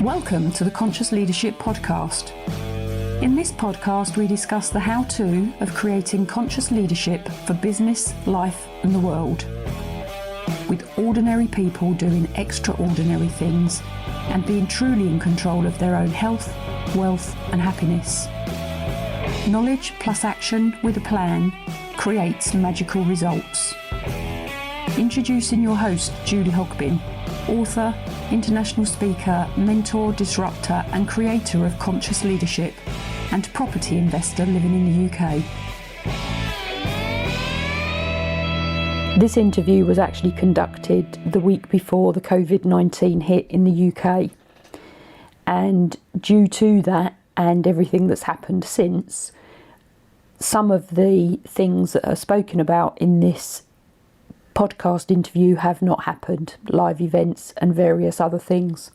Welcome to the Conscious Leadership Podcast. In this podcast, we discuss the how-to of creating conscious leadership for business, life, and the world. With ordinary people doing extraordinary things and being truly in control of their own health, wealth, and happiness. Knowledge plus action with a plan creates magical results. Introducing your host, Julie Hogbin, author, international speaker, mentor, disruptor, and creator of conscious leadership, and property investor living in the UK. This interview was actually conducted the week before the COVID-19 hit in the UK. And due to that and everything that's happened since, some of the things that are spoken about in this podcast interview have not happened, live events and various other things.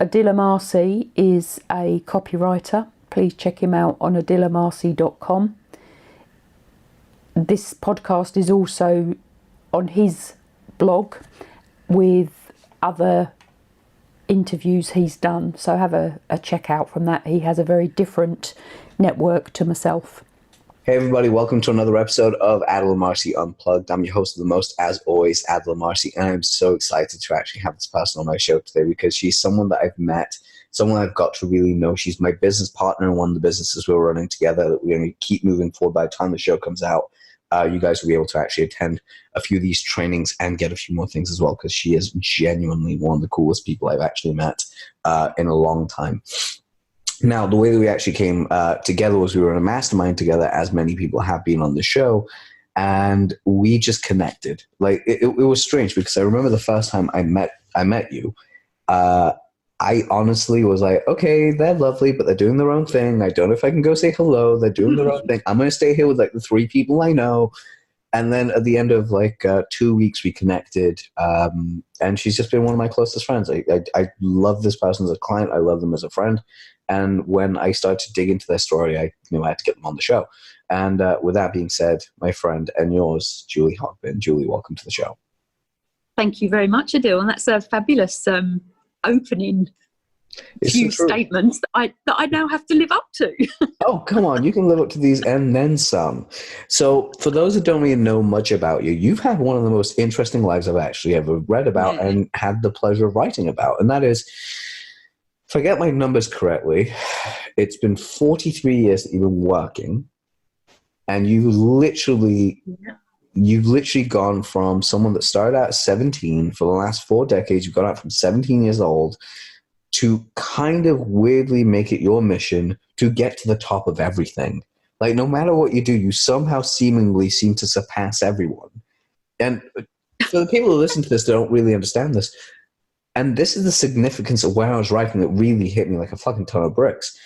Adil Amarsi is a copywriter. Please check him out on adilamarsi.com. This podcast is also on his blog with other interviews he's done, so have a check out from that. He has a very different network to myself. Hey everybody, welcome to another episode of Adil Amarsi Unplugged. I'm your host of the most, as always, Adil Amarsi, and I'm so excited to actually have this person on my show today because she's someone that I've met, someone I've got to really know. She's my business partner in one of the businesses we're running together that we're going to keep moving forward. By the time the show comes out, you guys will be able to actually attend a few of these trainings and get a few more things as well, because she is genuinely one of the coolest people I've actually met in a long time. Now, the way that we actually came together was we were in a mastermind together, as many people have been on the show, and we just connected. Like it was strange because I remember the first time I met you. I honestly was like, okay, they're lovely, but they're doing their own thing. I don't know if I can go say hello. They're doing their own thing. I'm going to stay here with like the three people I know. And then at the end of like 2 weeks, we connected, and she's just been one of my closest friends. I love this person as a client. I love them as a friend. And when I started to dig into their story, I knew I had to get them on the show. And with that being said, my friend and yours, Julie Hogbin. Julie, welcome to the show. Thank you very much, Adil. And that's a fabulous opening few statements that I now have to live up to. Oh, come on. You can live up to these and then some. So for those that don't really know much about you, you've had one of the most interesting lives I've actually ever read about and had the pleasure of writing about. And that is, if I get my numbers correctly, it's been 43 years that you've been working, and you've literally gone from someone that started out at 17 for the last 4 decades. You've gone out from 17 years old to kind of weirdly make it your mission to get to the top of everything. Like no matter what you do, you somehow seemingly seem to surpass everyone. And for the people who listen to this, they don't really understand this. And this is the significance of where I was writing that really hit me like a fucking ton of bricks.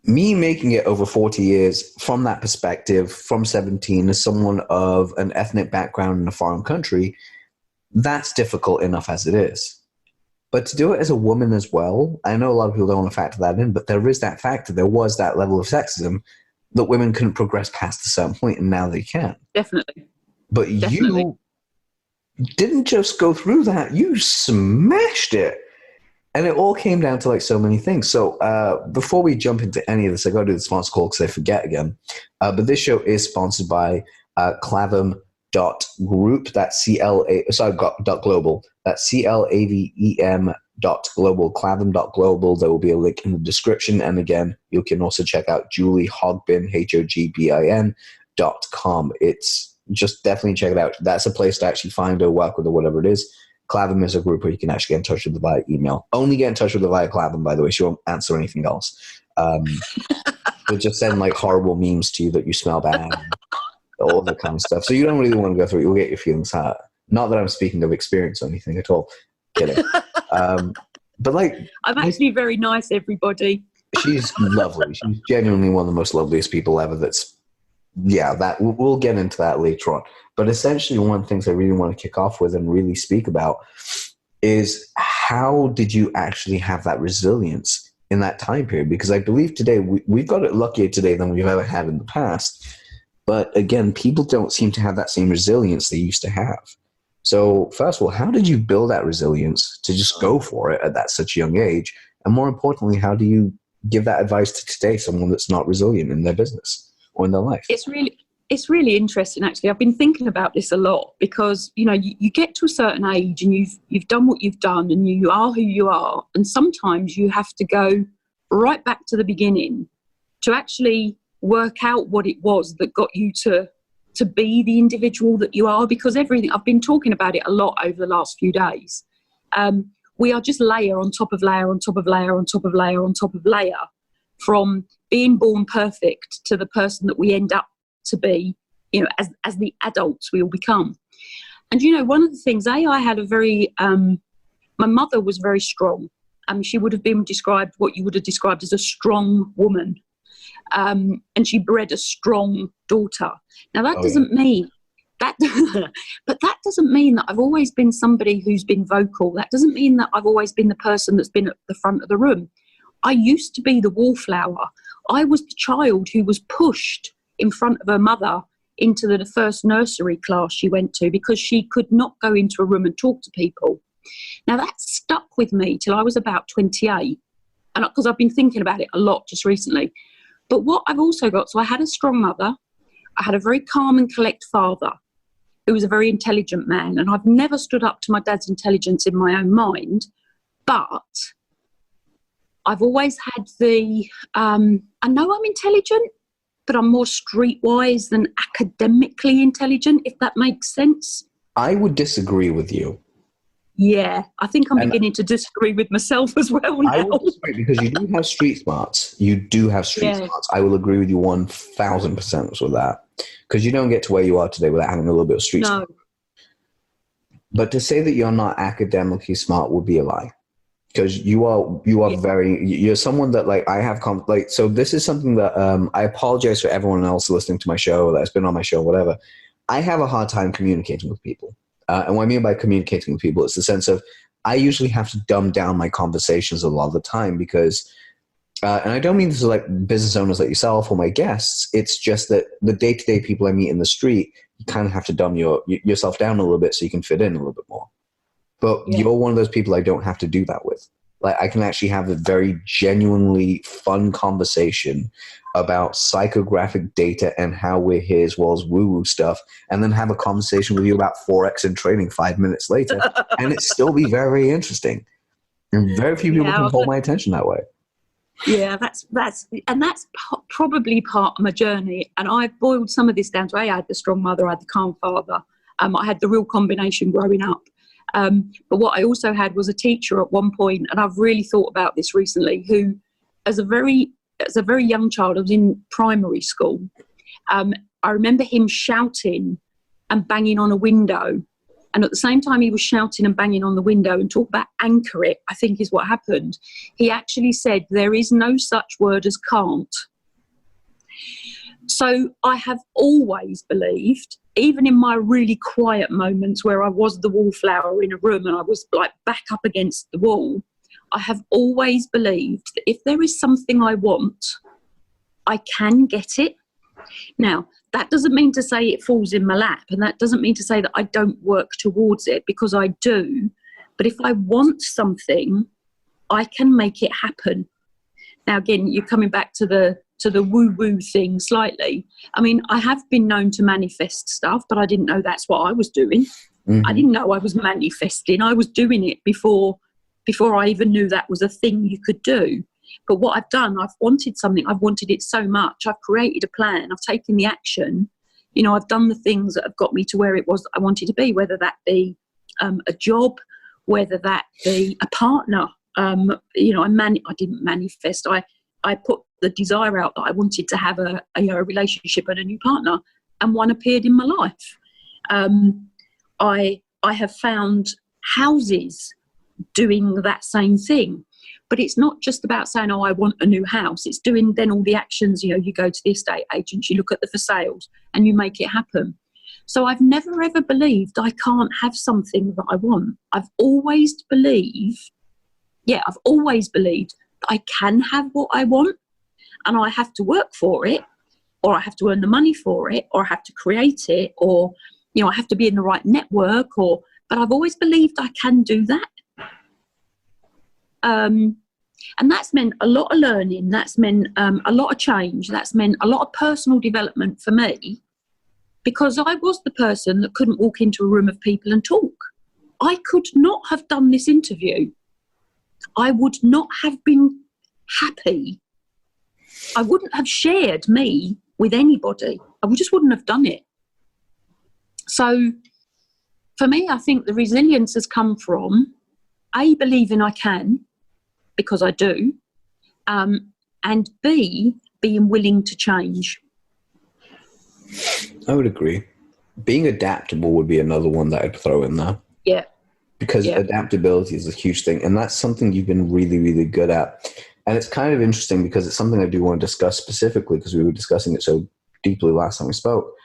Me making it over 40 years from that perspective, from 17, as someone of an ethnic background in a foreign country, that's difficult enough as it is. But to do it as a woman as well, I know a lot of people don't want to factor that in, but there is that factor. There was that level of sexism that women couldn't progress past a certain point, and now they can. Definitely. But you didn't just go through that. You smashed it. And it all came down to like so many things. So before we jump into any of this, I got to do the sponsor call because I forget again. But this show is sponsored by Clavem.group. That's global. That's CLAVEM.global. Clavem.global. There will be a link in the description. And again, you can also check out Julie Hogbin, HOGBIN.com. It's just definitely check it out. That's a place to actually find or work with or whatever it is. Clavem is a group where you can actually get in touch with her via email. Only get in touch with her via Clavem, by the way. She won't answer anything else. They'll just send like horrible memes to you that you smell bad and all that kind of stuff. So you don't really want to go through it. You'll get your feelings hurt. Not that I'm speaking of experience or anything at all. Kidding. But like, I'm actually very nice, everybody. She's lovely. She's genuinely one of the most loveliest people ever. That we'll get into that later on. But essentially, one of the things I really want to kick off with and really speak about is how did you actually have that resilience in that time period? Because I believe today, we've got it luckier today than we've ever had in the past. But again, people don't seem to have that same resilience they used to have. So first of all, how did you build that resilience to just go for it at that such a young age? And more importantly, how do you give that advice to today, someone that's not resilient in their business or in their life? It's really interesting, actually. I've been thinking about this a lot because, you get to a certain age and you've done what you've done and you are who you are. And sometimes you have to go right back to the beginning to actually work out what it was that got you to be the individual that you are, because everything, I've been talking about it a lot over the last few days. We are just layer on top of layer on top of layer on top of layer on top of layer, from being born perfect to the person that we end up to be, as the adults we all become. And, one of the things, I had a very, my mother was very strong. She would have been described what you would have described as a strong woman. And she bred a strong daughter. Now that doesn't mean that, but that doesn't mean that I've always been somebody who's been vocal. That doesn't mean that I've always been the person that's been at the front of the room. I used to be the wallflower. I was the child who was pushed in front of her mother into the first nursery class she went to because she could not go into a room and talk to people. Now that stuck with me till I was about 28, and because I've been thinking about it a lot just recently. But what I've also got, so I had a strong mother, I had a very calm and collect father who was a very intelligent man, and I've never stood up to my dad's intelligence in my own mind, but I've always had I know I'm intelligent, but I'm more streetwise than academically intelligent, if that makes sense. I would disagree with you. Yeah, I think I'm beginning to disagree with myself as well now. I would disagree because you do have street smarts. You do have street smarts. I will agree with you 1,000% with that. Because you don't get to where you are today without having a little bit of street smart. But to say that you're not academically smart would be a lie. Because you are you're someone that I have, so this is something that I apologize for everyone else listening to my show that's been on my show, whatever. I have a hard time communicating with people. And what I mean by communicating with people is the sense of I usually have to dumb down my conversations a lot of the time because, and I don't mean this to business owners like yourself or my guests. It's just that the day-to-day people I meet in the street, you kind of have to dumb yourself down a little bit so you can fit in a little bit more. But you're one of those people I don't have to do that with. I can actually have a very genuinely fun conversation about psychographic data and how we're here as well as woo-woo stuff, and then have a conversation with you about Forex and trading 5 minutes later, and it still be very, very interesting. And very few people can hold my attention that way. Yeah, that's probably part of my journey. And I've boiled some of this down to I had the strong mother, I had the calm father. I had the real combination growing up. But what I also had was a teacher at one point, and I've really thought about this recently, who as a very young child, I was in primary school. I remember him shouting and banging on a window. And at the same time he was shouting and banging on the window and talk about anchor it, I think is what happened. He actually said, there is no such word as can't. So I have always believed, even in my really quiet moments where I was the wallflower in a room and I was back up against the wall, I have always believed that if there is something I want, I can get it. Now, that doesn't mean to say it falls in my lap, and that doesn't mean to say that I don't work towards it, because I do. But if I want something, I can make it happen. Now, again, you're coming back to the woo-woo thing slightly. I mean, I have been known to manifest stuff, but I didn't know that's what I was doing. Mm-hmm. I didn't know I was manifesting. I was doing it before I even knew that was a thing you could do. But what I've done, I've wanted something. I've wanted it so much. I've created a plan. I've taken the action. I've done the things that have got me to where it was that I wanted to be, whether that be a job, whether that be a partner. I didn't manifest. I put the desire out that I wanted to have a relationship and a new partner, and one appeared in my life. I have found houses doing that same thing. But it's not just about saying, I want a new house. It's doing then all the actions, you go to the estate agents, you look at the for sales, and you make it happen. So I've never ever believed I can't have something that I want. I've always believed that I can have what I want, and I have to work for it, or I have to earn the money for it, or I have to create it, or, I have to be in the right network, or but I've always believed I can do that. And that's meant a lot of learning. That's meant a lot of change. That's meant a lot of personal development for me, because I was the person that couldn't walk into a room of people and talk. I could not have done this interview. I would not have been happy. I wouldn't have shared me with anybody. I just wouldn't have done it. So for me, I think the resilience has come from A, believing I can, because I do, and B, being willing to change. I would agree. Being adaptable would be another one that I'd throw in there. Yeah. Because adaptability is a huge thing, and that's something you've been really, really good at. And it's kind of interesting because it's something I do want to discuss specifically, because we were discussing it so deeply last time we spoke.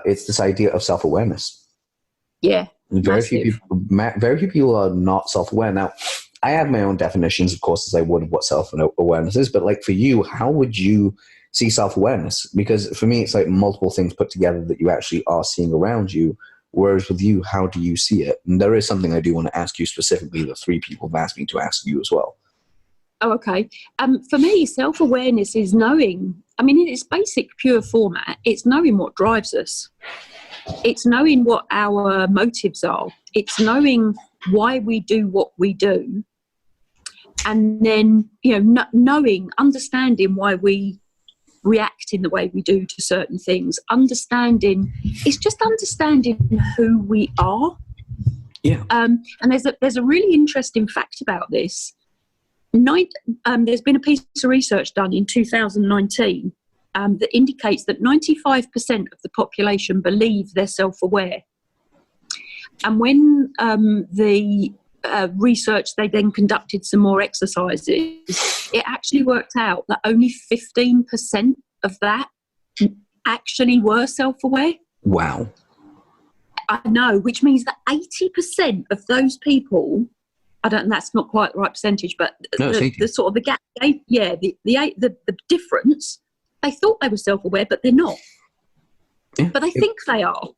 It's this idea of self-awareness. Yeah. Very few people are not self-aware. Now, I have my own definitions, of course, as I would of what self-awareness is. But like for you, how would you see self-awareness? Because for me, it's like multiple things put together that you actually are seeing around you. Whereas with you, how do you see it? And there is something I do want to ask you specifically that 3 people have asked me to ask you as well. Oh, okay. For me, self-awareness is knowing, I mean, in its basic pure format, it's knowing what drives us. It's knowing what our motives are. It's knowing why we do what we do. And then, understanding why we react in the way we do to certain things. It's just understanding who we are. Yeah. And there's a really interesting fact about this. There's been a piece of research done in 2019 that indicates that 95% of the population believe they're self-aware. And when the research, they then conducted some more exercises, it actually worked out that only 15% of that actually were self-aware. Wow. I know, which means that 80% of those people, that's not quite the right percentage, but the sort of the gap, the difference, they thought they were self-aware, but they're not. Yeah, but they think they are.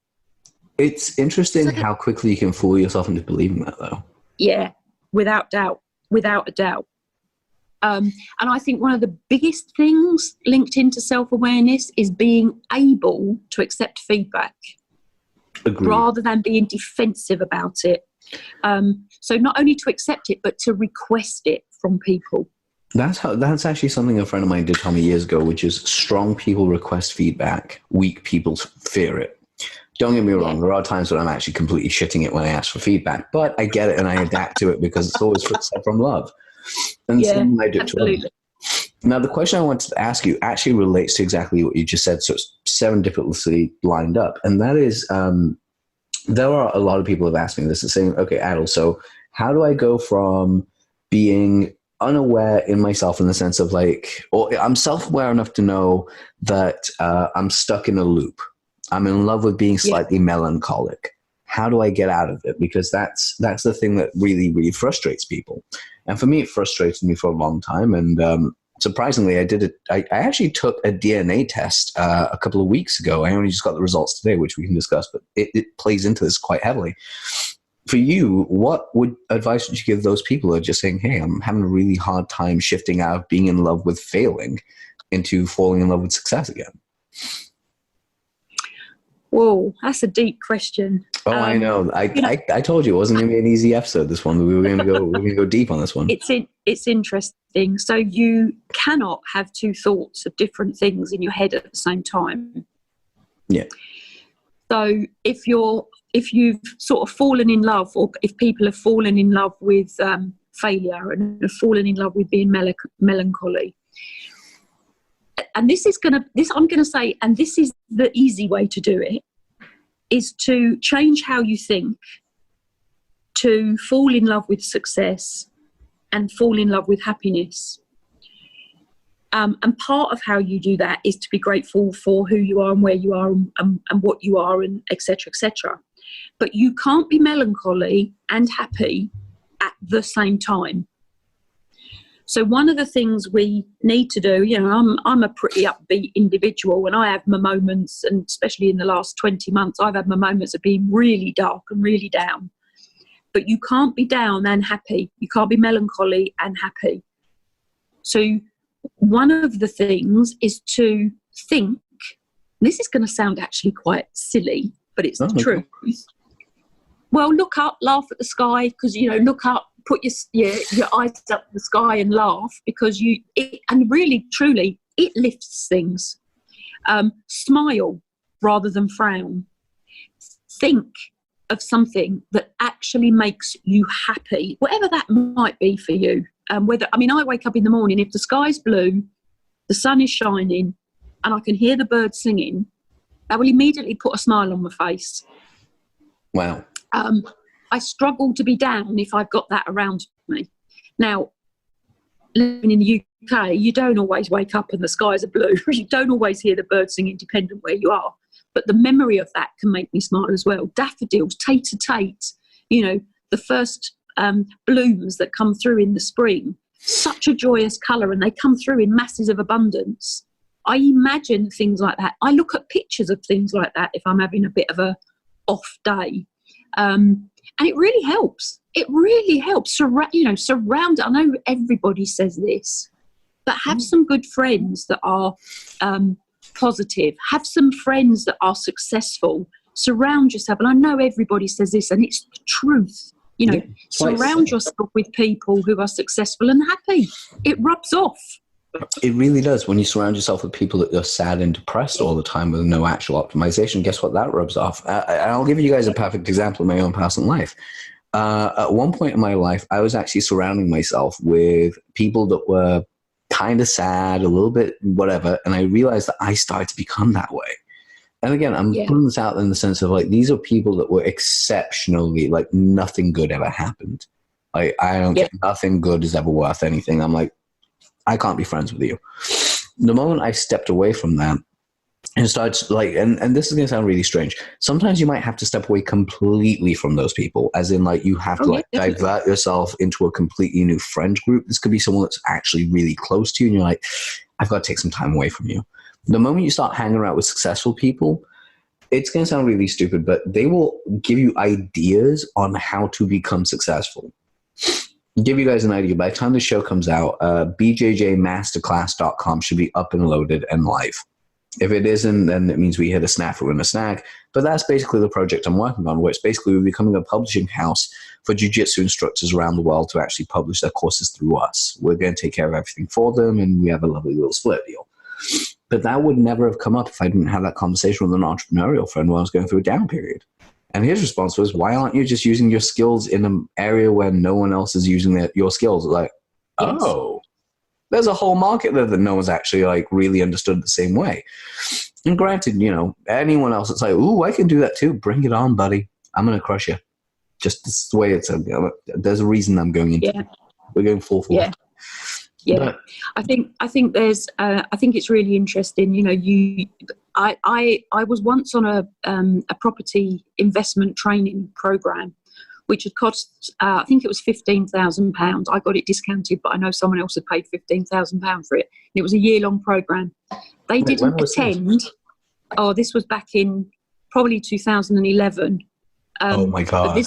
It's interesting how quickly you can fool yourself into believing that, though. Yeah, without a doubt. And I think one of the biggest things linked into self-awareness is being able to accept feedback. Agreed. Rather than being defensive about it. So not only to accept it, but to request it from people. That's actually something a friend of mine did tell me years ago, which is strong people request feedback, weak people fear it. Don't get me wrong, there are times when I'm actually completely shitting it when I ask for feedback, but I get it and I adapt to it because it's always from love. And something I do absolutely. To others. Now, the question I wanted to ask you actually relates to exactly what you just said, so it's serendipitously lined up. And that is, there are a lot of people who have asked me this and saying, okay, Adil, so how do I go from being unaware in myself in the sense of or I'm self-aware enough to know that I'm stuck in a loop. I'm in love with being slightly melancholic. How do I get out of it? Because that's the thing that really, really frustrates people. And for me, it frustrated me for a long time. And surprisingly, I actually took a DNA test a couple of weeks ago. I only just got the results today, which we can discuss, but it plays into this quite heavily. For you, what advice would you give those people who are just saying, hey, I'm having a really hard time shifting out of being in love with failing into falling in love with success again? Whoa, that's a deep question. Oh, I know. I told you it wasn't going to be an easy episode, this one. We were going to go deep on this one. It's interesting. So you cannot have 2 thoughts of different things in your head at the same time. Yeah. So if you've sort of fallen in love, or if people have fallen in love with failure and have fallen in love with being melancholy, and this I'm going to say, and this is the easy way to do it, is to change how you think, to fall in love with success and fall in love with happiness. And part of how you do that is to be grateful for who you are and where you are and what you are, and et cetera, et cetera. But you can't be melancholy and happy at the same time. So one of the things we need to do, I'm a pretty upbeat individual, and I have my moments, and especially in the last 20 months, I've had my moments of being really dark and really down. but you can't be down and happy. You can't be melancholy and happy. So one of the things is to think, this is going to sound actually quite silly, but it's the truth. Well, look up, laugh at the sky, because, look up, put your eyes up to the sky and laugh, because and really, truly, it lifts things. Smile rather than frown. Think of something that actually makes you happy, whatever that might be for you. I wake up in the morning, if the sky's blue, the sun is shining, and I can hear the birds singing, that will immediately put a smile on my face. Wow. I struggle to be down if I've got that around me. Now, living in the UK, you don't always wake up and the skies are blue. You don't always hear the birds singing, dependent where you are. But the memory of that can make me smile as well. Daffodils, tate, the first blooms that come through in the spring, such a joyous colour, and they come through in masses of abundance. I imagine things like that. I look at pictures of things like that if I'm having a bit of a off day. And it really helps. It really helps. Surround. I know everybody says this, but have some good friends that are positive. Have some friends that are successful. Surround yourself. And I know everybody says this, and it's the truth. Surround yourself with people who are successful and happy. It rubs off. It really does. When you surround yourself with people that are sad and depressed all the time with no actual optimization, guess what? That rubs off. I'll give you guys a perfect example of my own personal life. At one point in my life, I was actually surrounding myself with people that were kind of sad, a little bit whatever, and I realized that I started to become that way. And again, I'm putting this out in the sense of these are people that were exceptionally, nothing good ever happened. I don't think nothing good is ever worth anything. I'm like, I can't be friends with you. The moment I stepped away from that and started and this is going to sound really strange. Sometimes you might have to step away completely from those people, as in you have to divert yourself into a completely new friend group. This could be someone that's actually really close to you, and you're like, I've got to take some time away from you. The moment you start hanging around with successful people, it's going to sound really stupid, but they will give you ideas on how to become successful. Give you guys an idea. By the time the show comes out, bjjmasterclass.com should be up and loaded and live. If it isn't, then it means we hit a snafu and a snag. But that's basically the project I'm working on, where it's basically we're becoming a publishing house for jiu-jitsu instructors around the world to actually publish their courses through us. We're going to take care of everything for them, and we have a lovely little split deal. But that would never have come up if I didn't have that conversation with an entrepreneurial friend when I was going through a down period. And his response was, why aren't you just using your skills in an area where no one else is using your skills? There's a whole market there that no one's actually really understood the same way. And granted, anyone else that's ooh, I can do that too. Bring it on, buddy. I'm going to crush you. Just this is the way it's. There's a reason I'm going into it. We're going full force. Yeah. Yeah, but I think there's. I think it's really interesting. I was once on a property investment training program, which had cost I think it was £15,000. I got it discounted, but I know someone else had paid £15,000 for it. And it was a year-long program. They didn't attend. Oh, this was back in probably 2011. Oh my God!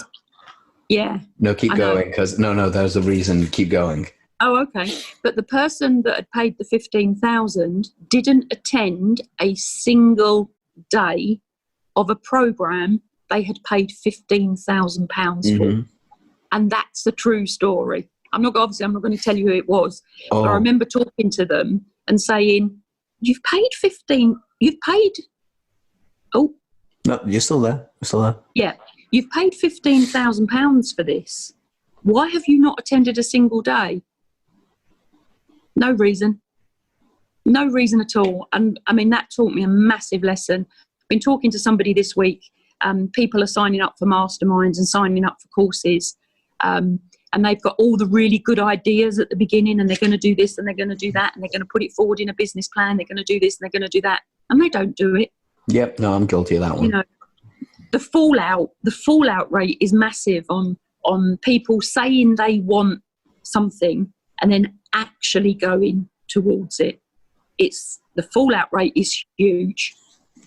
No, keep going, because no, there's a reason. Keep going. Oh, okay. But the person that had paid the £15,000 didn't attend a single day of a program they had paid £15,000 for. And that's the true story. I'm not going to tell you who it was. But I remember talking to them and saying, you've paid No, you're still there. Yeah. You've paid £15,000 for this. Why have you not attended a single day? No reason. No reason at all. And that taught me a massive lesson. I've been talking to somebody this week. People are signing up for masterminds and signing up for courses. And they've got all the really good ideas at the beginning, and they're going to do this and they're going to do that, and they're going to put it forward in a business plan. They're going to do this and they're going to do that. And they don't do it. Yep. No, I'm guilty of that one. The fallout rate is massive on people saying they want something and then actually going towards it. The fallout rate is huge.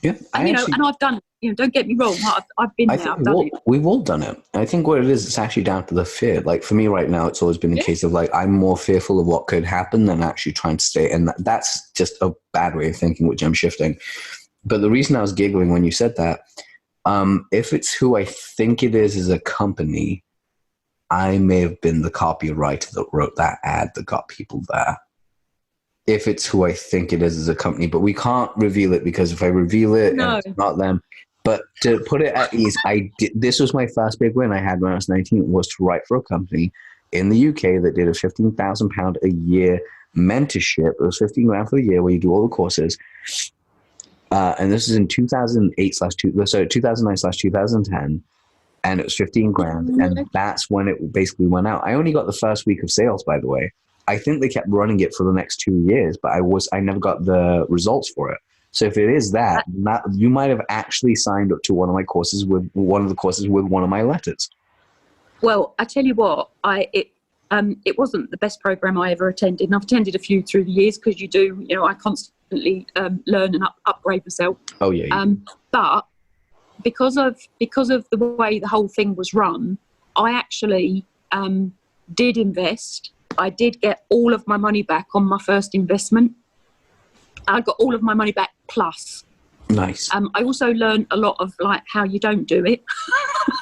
Yeah, And, and I've done it. Don't get me wrong. I've been there, I've done it. We've all done it. I think what it is, it's actually down to the fear. Like for me right now, it's always been a case of like, I'm more fearful of what could happen than actually trying to stay. And that's just a bad way of thinking, which I'm shifting. But the reason I was giggling when you said that, if it's who I think it is as a company, I may have been the copywriter that wrote that ad that got people there. If it's who I think it is as a company, but we can't reveal it because if I reveal it, and it's not them. But to put it at ease, this was my first big win I had when I was 19, was to write for a company in the UK that did a £15,000 a year mentorship. It was 15 grand for the year where you do all the courses. And this is in 2009/2010. And it was 15 grand. And that's when it basically went out. I only got the first week of sales, by the way. I think they kept running it for the next 2 years, but I never got the results for it. So if it is that you might have actually signed up to one of my courses with one of my letters. Well, I tell you what, it wasn't the best program I ever attended, and I've attended a few through the years because I constantly learn and upgrade myself. Oh yeah. But because of the way the whole thing was run, I actually did invest. I did get all of my money back on my first investment. I got all of my money back plus. Nice. I also learned a lot of like how you don't do it.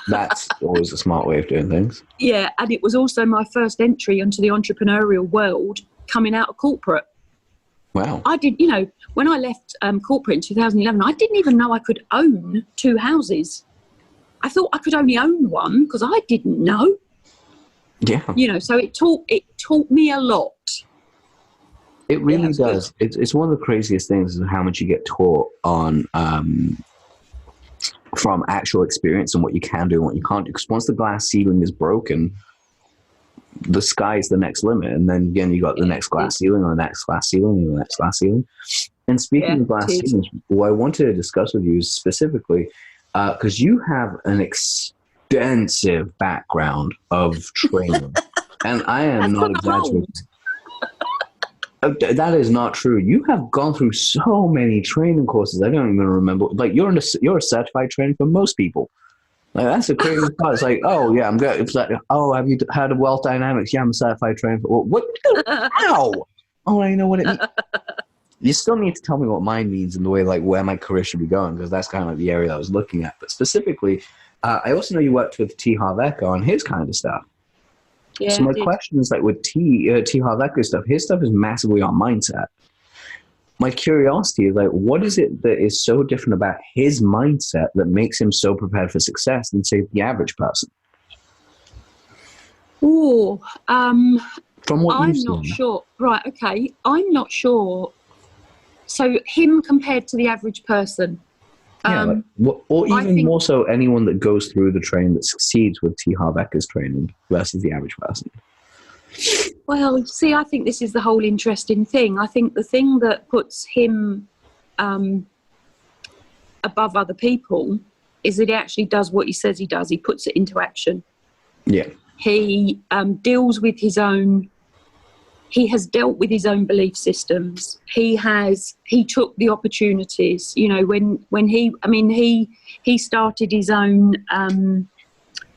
That's always a smart way of doing things. Yeah, and it was also my first entry into the entrepreneurial world coming out of corporate. Wow. I did, when I left corporate in 2011, I didn't even know I could own 2 houses. I thought I could only own one because I didn't know. Yeah. So it taught me a lot. It really does. It's one of the craziest things is how much you get taught on from actual experience and what you can do and what you can't do. Because once the glass ceiling is broken, the sky's the next limit. And then again, you got the next glass ceiling and the next glass ceiling and the next glass ceiling. And speaking of glass ceilings, what I wanted to discuss with you is specifically, because you have an extensive background of training. And I am not exaggerating. That is not true. You have gone through so many training courses. I don't even remember. Like you're a certified trainer for most people. Like that's a crazy part. It's like, oh yeah, I'm good. It's like, oh, have you heard of wealth dynamics? Yeah, I'm a certified trainer. Well, what? How? Oh, I know what it means. You still need to tell me what mine means and the way like where my career should be going because that's kind of the area I was looking at. But specifically, I also know you worked with T. Harv Eker on his kind of stuff. Yeah, so my question is like with T. Harv Eker stuff, his stuff is massively on mindset. My curiosity is like, what is it that is so different about his mindset that makes him so prepared for success than say the average person? Oh, from what you've seen. I'm not sure. Right, okay, I'm not sure. So him compared to the average person. Yeah, or even more so anyone that goes through the training that succeeds with T. Harv Eker's training versus the average person. Well, see, I think this is the whole interesting thing. I think the thing that puts him above other people is that he actually does what he says he does. He puts it into action. Yeah. He deals with his own... He has dealt with his own belief systems. He took the opportunities. When he started his own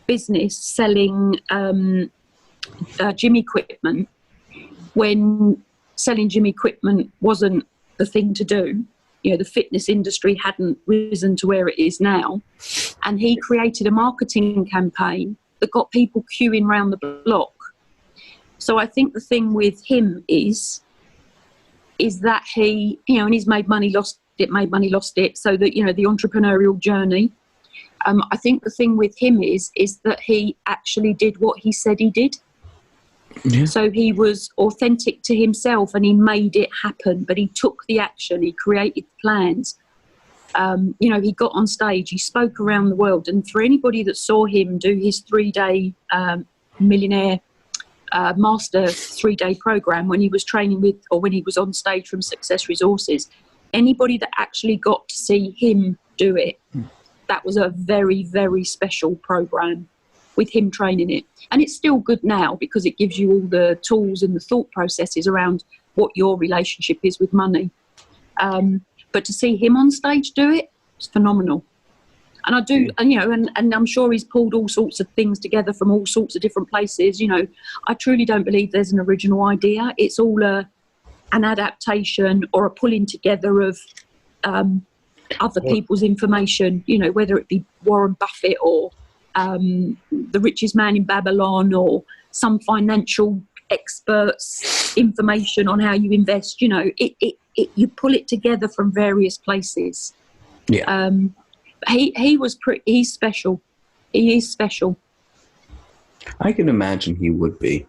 business selling gym equipment. When selling gym equipment wasn't the thing to do, the fitness industry hadn't risen to where it is now, and he created a marketing campaign that got people queuing around the block. So I think the thing with him is that he, and he's made money, lost it. So that, the entrepreneurial journey. I think the thing with him is that he actually did what he said he did. Yeah. So he was authentic to himself and he made it happen, but he took the action, he created plans. He got on stage, he spoke around the world. And for anybody that saw him do his 3-day millionaire master 3-day program when he was training with, or when he was on stage from Success Resources, anybody that actually got to see him do it, that was a very, very special program with him training it. And it's still good now because it gives you all the tools and the thought processes around what your relationship is with money. But to see him on stage do it, It's phenomenal. And I do, and you know, and I'm sure he's pulled all sorts of things together from all sorts of different places. You know, I truly don't believe there's an original idea. It's all an adaptation or a pulling together of other people's information. You know, whether it be Warren Buffett or the richest man in Babylon or some financial experts' information on how you invest. You know, you pull it together from various places. Yeah. He's special. He is special. I can imagine he would be.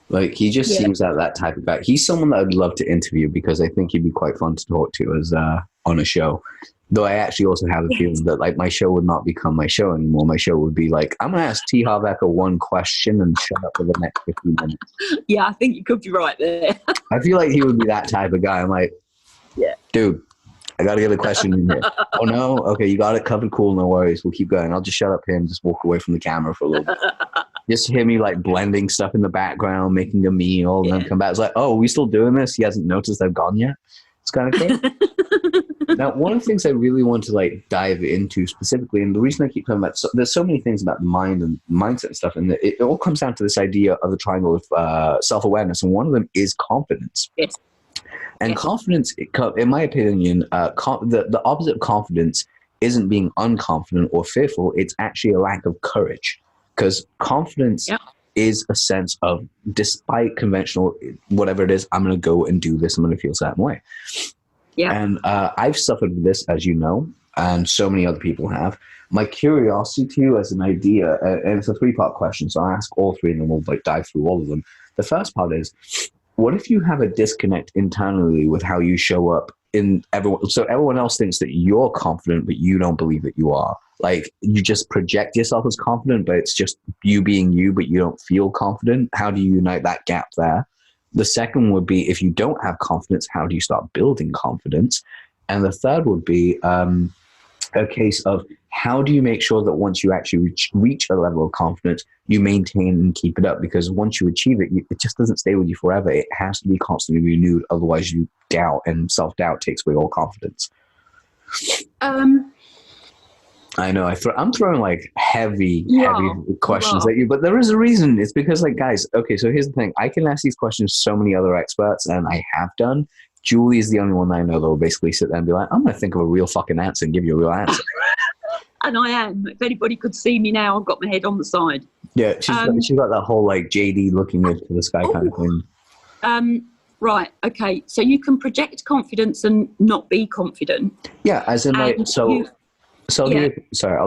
Like, he just seems like that type of guy. He's someone that I'd love to interview because I think he'd be quite fun to talk to as on a show. Though I actually also have a feeling that, like, my show would not become my show anymore. My show would be like, I'm going to ask T. Harbecker one question and shut up for the next 15 minutes. Yeah, I think you could be right there. I feel like he would be that type of guy. I'm like, dude, I got to get a question in here. Oh, no? Okay, you got it covered. Cool, no worries. We'll keep going. I'll just shut up here and just walk away from the camera for a little bit. Just hear me, like, blending stuff in the background, making a meal, and then come back. It's like, oh, are we still doing this? He hasn't noticed I've gone yet? It's kind of cool. Now, one of the things I really want to, like, dive into specifically, and the reason I keep talking about, there's so many things about the mind and mindset and stuff, and it all comes down to this idea of the triangle of self-awareness, and one of them is confidence. Yes. And confidence, in my opinion, the opposite of confidence isn't being unconfident or fearful. It's actually a lack of courage. Because confidence is a sense of, despite conventional, whatever it is, I'm going to go and do this. I'm going to feel a certain way. Yeah. And I've suffered with this, as you know, and so many other people have. My curiosity to you as an idea, and it's a 3-part question, so I'll ask all 3 and then we'll, like, dive through all of them. The first part is, what if you have a disconnect internally with how you show up in everyone? So everyone else thinks that you're confident, but you don't believe that you are. Like, you just project yourself as confident, but it's just you being you, but you don't feel confident. How do you unite that gap there? The second would be, if you don't have confidence, how do you start building confidence? And the third would be a case of, how do you make sure that once you actually reach a level of confidence, you maintain and keep it up? Because once you achieve it, it just doesn't stay with you forever. It has to be constantly renewed. Otherwise, you doubt, and self-doubt takes away all confidence. I know I'm throwing, like, heavy questions at you, but there is a reason. It's because, like, guys, okay, so here's the thing. I can ask these questions to so many other experts, and I have done. Julie is the only one I know that will basically sit there and be like, I'm going to think of a real fucking answer and give you a real answer. And I am. If anybody could see me now, I've got my head on the side. Yeah, she's got that whole, like, JD looking into the sky kind of thing. Right, okay. So you can project confidence and not be confident. Yeah, as in, like, I'll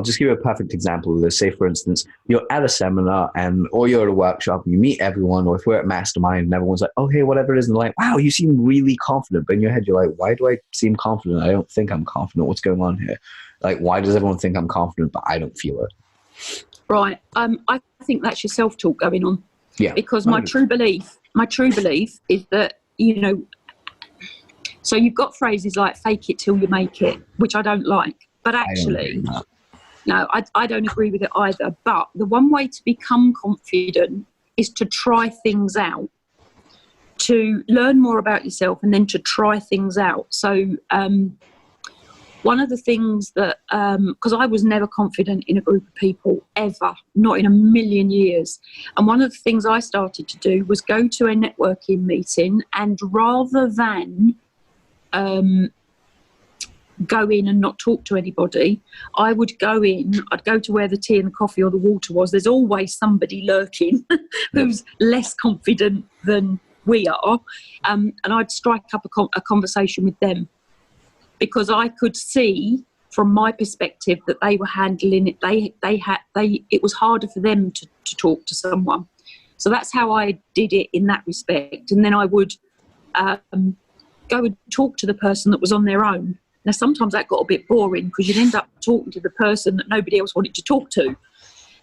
just give you a perfect example of this. Say, for instance, you're at a seminar or you're at a workshop and you meet everyone, or if we're at Mastermind and everyone's like, oh, hey, whatever it is, and they're like, wow, you seem really confident. But in your head, you're like, why do I seem confident? I don't think I'm confident. What's going on here? Like, why does everyone think I'm confident, but I don't feel it? Right. I think that's your self-talk going on. Yeah. Because my true belief is that, you know, so you've got phrases like fake it till you make it, which I don't like. But actually, no, I don't agree with it either. But the one way to become confident is to try things out, to learn more about yourself, and then to try things out. So one of the things that, because I was never confident in a group of people, ever, not in a million years. And one of the things I started to do was go to a networking meeting, and rather than go in and not talk to anybody, I'd go to where the tea and the coffee or the water was. There's always somebody lurking who's less confident than we are, and I'd strike up a conversation with them, because I could see from my perspective that they were handling it. It was harder for them to talk to someone. So that's how I did it in that respect. And then I would go and talk to the person that was on their own. Now, sometimes that got a bit boring because you'd end up talking to the person that nobody else wanted to talk to.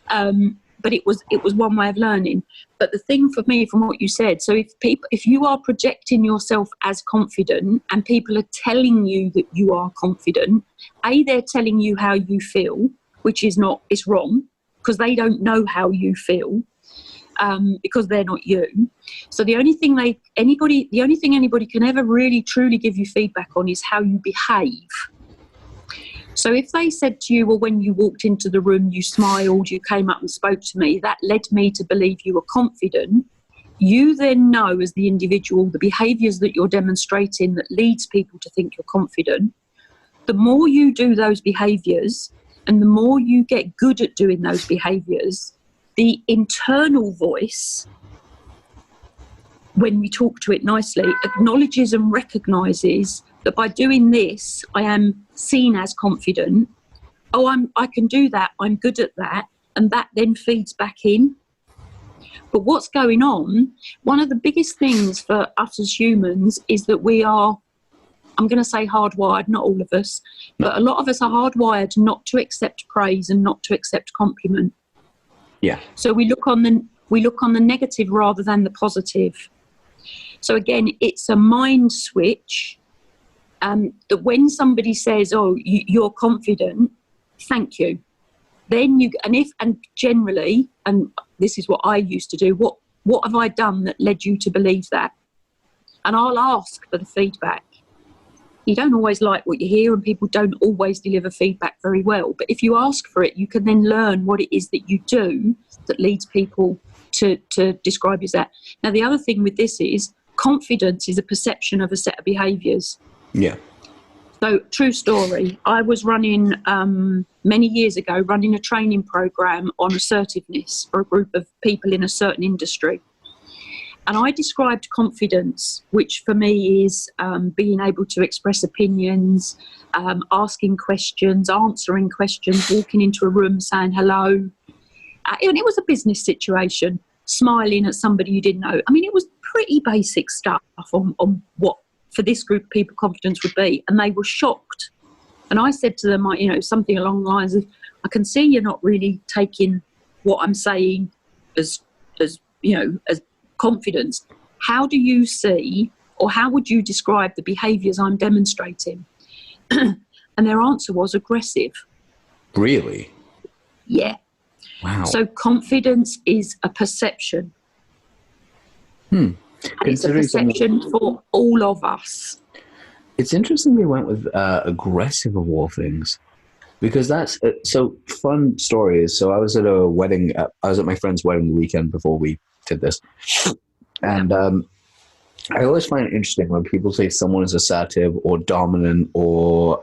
But it was one way of learning. But the thing for me, from what you said, so if you are projecting yourself as confident and people are telling you that you are confident, they're telling you how you feel, which is it's wrong, because they don't know how you feel. Because they're not you. So the only thing anybody can ever really truly give you feedback on is how you behave. So if they said to you, well, when you walked into the room, you smiled, you came up and spoke to me, that led me to believe you were confident. You then know as the individual the behaviours that you're demonstrating that leads people to think you're confident. The more you do those behaviours and the more you get good at doing those behaviours, the internal voice, when we talk to it nicely, acknowledges and recognises that by doing this, I am seen as confident. Oh, I can do that. I'm good at that. And that then feeds back in. But what's going on, one of the biggest things for us as humans is that we are, I'm going to say hardwired, not all of us, but a lot of us are hardwired not to accept praise and not to accept compliment. Yeah. So we look on the negative rather than the positive. So again, it's a mind switch. That when somebody says, "Oh, you're confident," thank you. Then and generally, and this is what I used to do. What have I done that led you to believe that? And I'll ask for the feedback. You don't always like what you hear, and people don't always deliver feedback very well. But if you ask for it, you can then learn what it is that you do that leads people to describe you as that. Now, the other thing with this is confidence is a perception of a set of behaviours. Yeah. So, true story. I was running, many years ago, running a training program on assertiveness for a group of people in a certain industry. And I described confidence, which for me is being able to express opinions, asking questions, answering questions, walking into a room saying hello. And it was a business situation, smiling at somebody you didn't know. I mean, it was pretty basic stuff on what, for this group of people, confidence would be. And they were shocked. And I said to them, something along the lines of, I can see you're not really taking what I'm saying as confidence. How do you see, or how would you describe the behaviours I'm demonstrating? And their answer was aggressive. Really? Yeah. Wow. So confidence is a perception. And it's a perception for all of us. It's interesting they went with aggressive of all things, because that's so fun stories. So I was at a wedding. I was at my friend's wedding the weekend before we did this, and I always find it interesting when people say someone is assertive or dominant or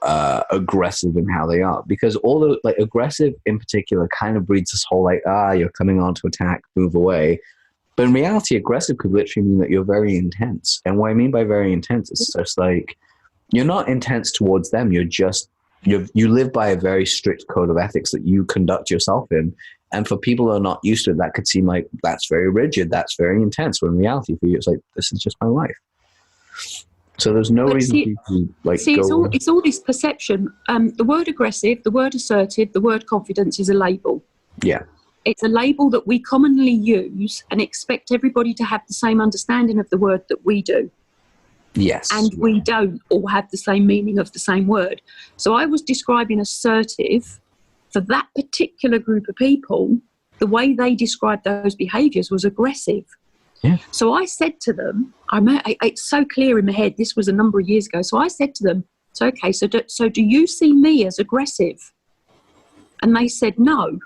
aggressive in how they are, because all the aggressive in particular kind of breeds this whole you're coming on to attack, move away. But in reality, aggressive could literally mean that you're very intense. And what I mean by very intense is just you're not intense towards them. You're just, you live by a very strict code of ethics that you conduct yourself in. And for people who are not used to it, that could seem like that's very rigid, that's very intense. When in reality, for you, it's this is just my life. So there's no reason to go. It's all this perception. The word aggressive, the word assertive, the word confidence is a label. Yeah. It's a label that we commonly use and expect everybody to have the same understanding of the word that we do. Yes. And we don't all have the same meaning of the same word. So I was describing assertive for that particular group of people. The way they described those behaviours was aggressive. Yeah. So I said to them, it's so clear in my head, this was a number of years ago. So I said to them, so do you see me as aggressive? And they said no.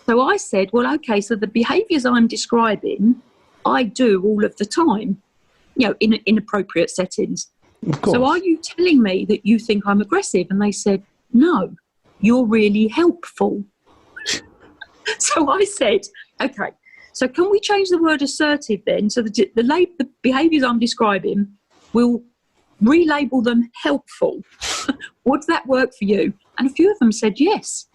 So I said, well, okay, so the behaviours I'm describing, I do all of the time, in appropriate settings. So are you telling me that you think I'm aggressive? And they said, no, you're really helpful. So I said, okay, so can we change the word assertive then? So the behaviours I'm describing, we'll relabel them helpful. Would that work for you? And a few of them said yes.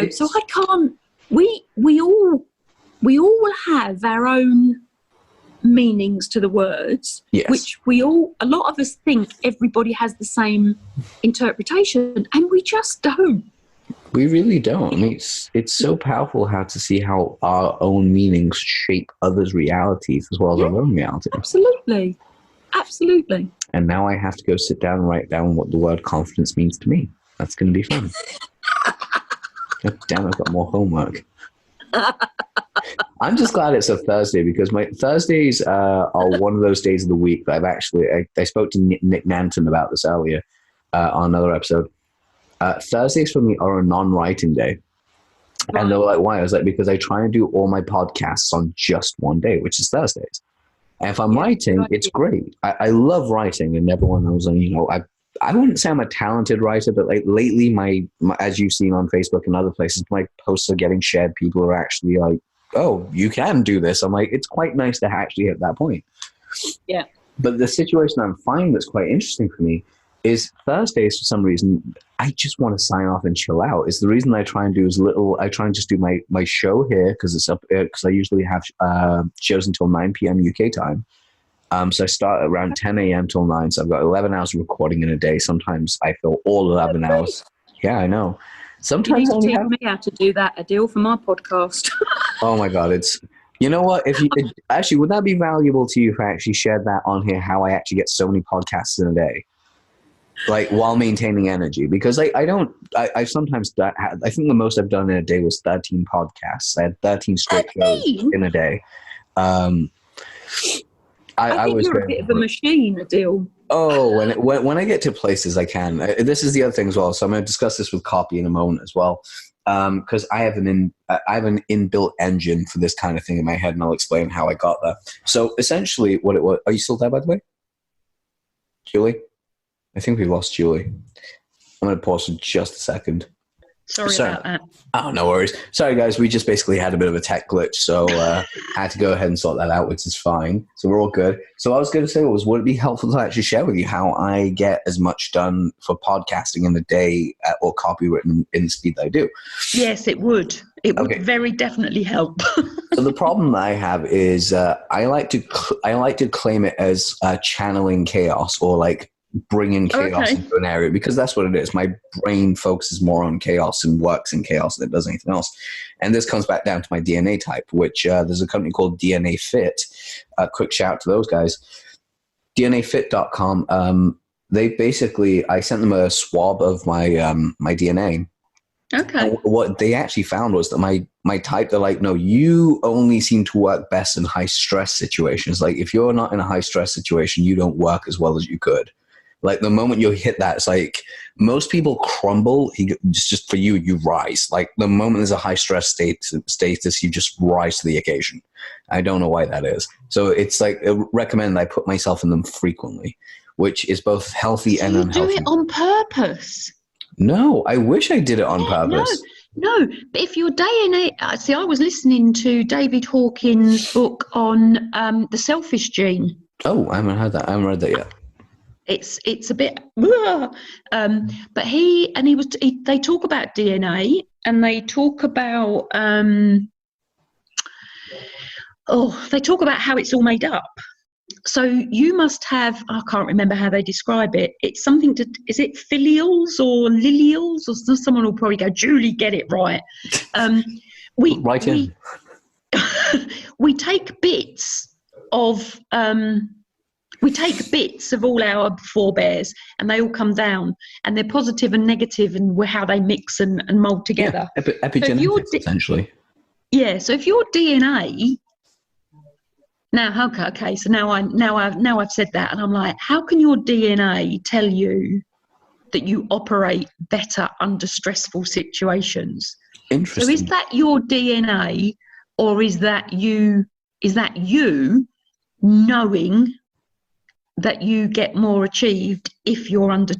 So I can't, we all have our own meanings to the words, yes, which a lot of us think everybody has the same interpretation, and we just don't. We really don't. I mean, it's so powerful to see how our own meanings shape others' realities as well as our own reality. Absolutely. Absolutely. And now I have to go sit down and write down what the word confidence means to me. That's going to be fun. God damn, I've got more homework. I'm just glad it's a Thursday, because my Thursdays are one of those days of the week that I spoke to Nick Nanton about this earlier. on another episode. Thursdays for me are a non-writing day. Right. And they were like, why? I was like, because I try and do all my podcasts on just one day, which is Thursdays. And if I'm writing, it's great. I love writing, and everyone knows, I wouldn't say I'm a talented writer, but like lately, my as you've seen on Facebook and other places, my posts are getting shared. People are actually like, oh, you can do this. I'm like, it's quite nice to actually hit that point. Yeah. But the situation I'm finding that's quite interesting for me is Thursdays, for some reason, I just want to sign off and chill out. Is the reason I try and do I try and just do my show here because it's up, because I usually have shows until 9 p.m. UK time. So I start around 10 a.m. till 9. So I've got 11 hours of recording in a day. Sometimes I fill all 11 hours. Yeah, I know. Sometimes you need to teach me how to do that, Adil, for my podcast. Oh my God, you know what? If you actually, would that be valuable to you if I actually shared that on here? How I actually get so many podcasts in a day, like while maintaining energy? Because I sometimes I think the most I've done in a day was 13 podcasts. I had 13 straight shows in a day. I think you're a bit of a machine, Adil. Oh, when I get to places, I can. This is the other thing as well. So I'm going to discuss this with copy in a moment as well, because I have an inbuilt engine for this kind of thing in my head, and I'll explain how I got there. So essentially, what it was. Are you still there, by the way, Julie? I think we lost Julie. I'm going to pause for just a second. Sorry about that. Oh, no worries. Sorry, guys. We just basically had a bit of a tech glitch, so I had to go ahead and sort that out, which is fine. So we're all good. So what I was going to say was, would it be helpful to actually share with you how I get as much done for podcasting in a day or copywritten in the speed that I do? Yes, it would. It would very definitely help. So the problem that I have is I like to claim it as channeling chaos, or like bringing chaos into an area, because that's what it is. My brain focuses more on chaos and works in chaos than it does anything else. And this comes back down to my DNA type, which there's a company called DNA Fit. Quick shout out to those guys. DNAfit.com. They basically, I sent them a swab of my my DNA. Okay. And what they actually found was that my type, they're like, no, you only seem to work best in high stress situations. Like if you're not in a high stress situation, you don't work as well as you could. Like the moment you hit that, it's like most people crumble. It's just for you, you rise. Like the moment there's a high stress status, you just rise to the occasion. I don't know why that is. So it's like I recommend I put myself in them frequently, which is both healthy and unhealthy. You do it on purpose? No, I wish I did it on purpose. No, but if your DNA, see, I was listening to David Hawkins' book on the selfish gene. Oh, I haven't heard that. I haven't read that yet. It's a bit, but they talk about DNA, and they talk about they talk about how it's all made up. So you must have, I can't remember how they describe it. It's something to, is it filials or lilials? Or someone will probably go, Julie, get it right. We take bits of all our forebears, and they all come down, and they're positive and negative, and how they mix and mold together. Yeah, epigenetics, essentially. Yeah. So if your DNA now, okay. So now I've said that, and I'm like, how can your DNA tell you that you operate better under stressful situations? Interesting. So is that your DNA, or is that you knowing that you get more achieved if you're under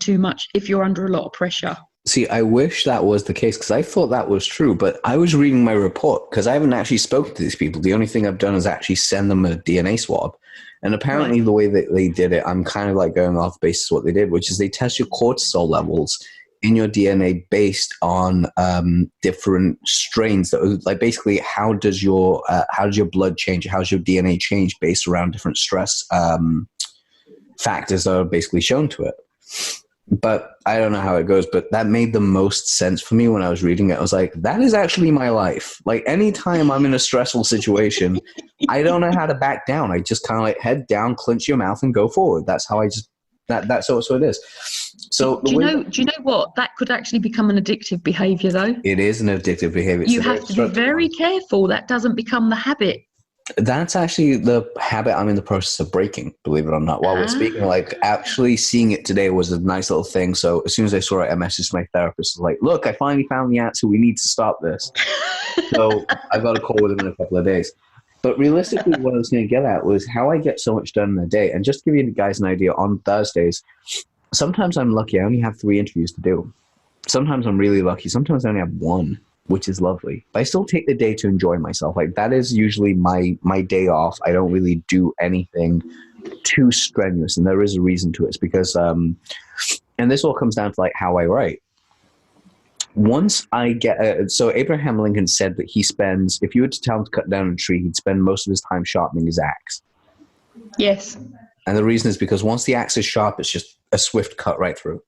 a lot of pressure? See, I wish that was the case, because I thought that was true, but I was reading my report, because I haven't actually spoken to these people. The only thing I've done is actually send them a DNA swab. And apparently the way that they did it, I'm kind of like going off basis of what they did, which is they test your cortisol levels in your DNA based on different strains. That, like, basically, how does your blood change? How's your DNA change based around different stress factors that are basically shown to it? But I don't know how it goes, but that made the most sense for me when I was reading it. I was like, that is actually my life. Like, anytime I'm in a stressful situation, I don't know how to back down. I just kind of like head down, clench your mouth, and go forward. That's how that's what it is. So do you know what? That could actually become an addictive behavior, though. It is an addictive behavior. You have to be very careful that doesn't become the habit. That's actually the habit I'm in the process of breaking, believe it or not. While we're speaking, like actually seeing it today was a nice little thing. So as soon as I saw it, I messaged my therapist, like, look, I finally found the answer. We need to stop this. So I got a call with him in a couple of days. But realistically, what I was going to get at was how I get so much done in a day. And just to give you guys an idea, on Thursdays, sometimes I'm lucky. I only have 3 interviews to do. Sometimes I'm really lucky. Sometimes I only have 1, which is lovely. But I still take the day to enjoy myself. Like that is usually my day off. I don't really do anything too strenuous. And there is a reason to it. It's because, and this all comes down to like how I write. Once I get, so Abraham Lincoln said that he spends, if you were to tell him to cut down a tree, he'd spend most of his time sharpening his axe. Yes. And the reason is because once the axe is sharp, it's just a swift cut right through.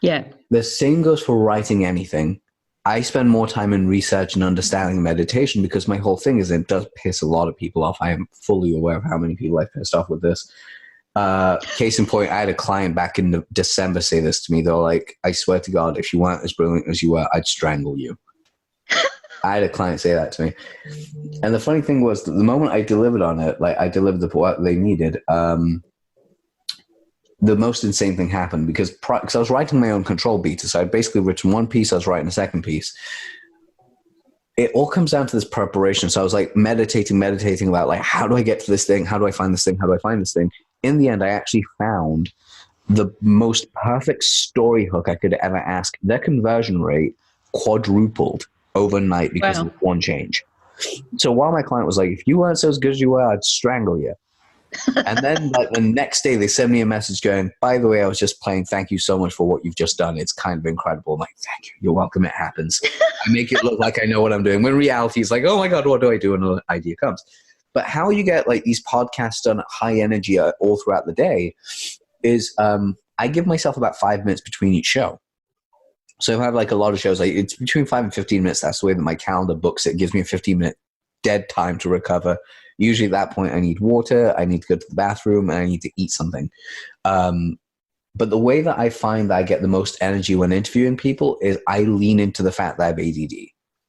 Yeah. The same goes for writing anything. I spend more time in research and understanding meditation because my whole thing is it does piss a lot of people off. I am fully aware of how many people I've pissed off with this. Case in point, I had a client back in December say this to me. They're like, I swear to God, if you weren't as brilliant as you were, I'd strangle you. I had a client say that to me. And the funny thing was that the moment I delivered on it, like I delivered what they needed, the most insane thing happened because I was writing my own control beta. So I'd basically written 1 piece, I was writing a 2nd piece. It all comes down to this preparation. So I was like meditating about like, how do I get to this thing? How do I find this thing? How do I find this thing? In the end, I actually found the most perfect story hook I could ever ask. Their conversion rate quadrupled overnight because of 1 change. So while my client was like, if you weren't so as good as you were, I'd strangle you. And then like the next day they send me a message going, by the way, I was just playing. Thank you so much for what you've just done. It's kind of incredible. I'm like, thank you. You're welcome. It happens. I make it look like I know what I'm doing. When reality is like, oh my God, what do I do? And an idea comes. But how you get like these podcasts done at high energy all throughout the day is I give myself about 5 minutes between each show. So if I have like a lot of shows, like it's between 5 and 15 minutes. That's the way that my calendar books it. It gives me a 15-minute dead time to recover. Usually at that point I need water, I need to go to the bathroom, and I need to eat something. But the way that I find that I get the most energy when interviewing people is I lean into the fact that I have ADD.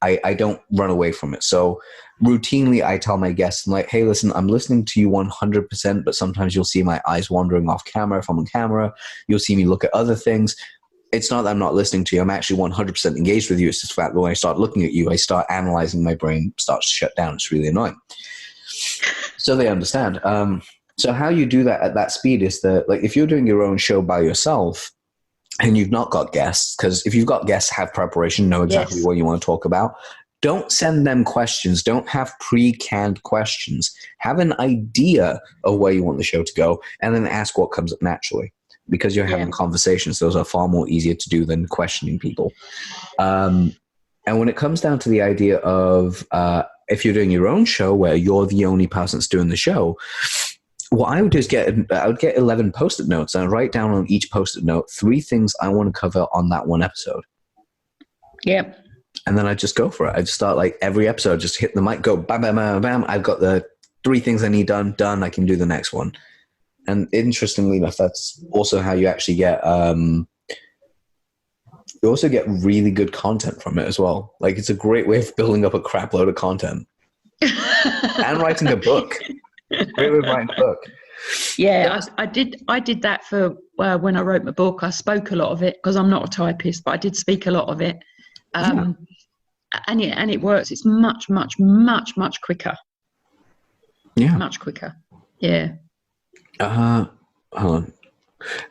I don't run away from it. So routinely I tell my guests, I'm like, hey, listen, I'm listening to you 100%, but sometimes you'll see my eyes wandering off camera. If I'm on camera, you'll see me look at other things. It's not that I'm not listening to you. I'm actually 100% engaged with you. It's just the fact that when I start looking at you, I start analyzing, my brain starts to shut down. It's really annoying. So they understand. So how you do that at that speed is that, like, if you're doing your own show by yourself and you've not got guests, because if you've got guests, have preparation, know exactly what you want to talk about. Don't send them questions. Don't have pre-canned questions. Have an idea of where you want the show to go and then ask what comes up naturally. Because you're having conversations, those are far more easier to do than questioning people. And when it comes down to the idea of if you're doing your own show where you're the only person that's doing the show, what I would do is I would get 11 Post-it notes and I'd write down on each Post-it note 3 things I want to cover on that one episode. Yep. And then I just go for it. I just start like every episode, just hit the mic, go bam, bam, bam, bam. I've got the 3 things I need done. I can do the next one. And interestingly enough, that's also how you actually get, you also get really good content from it as well. Like it's a great way of building up a crap load of content and writing a book. Great way of writing a book. Yeah, I did that for when I wrote my book. I spoke a lot of it because I'm not a typist, but I did speak a lot of it. And it works. It's much, much, much, much quicker. Yeah. Much quicker. Yeah. Hold on.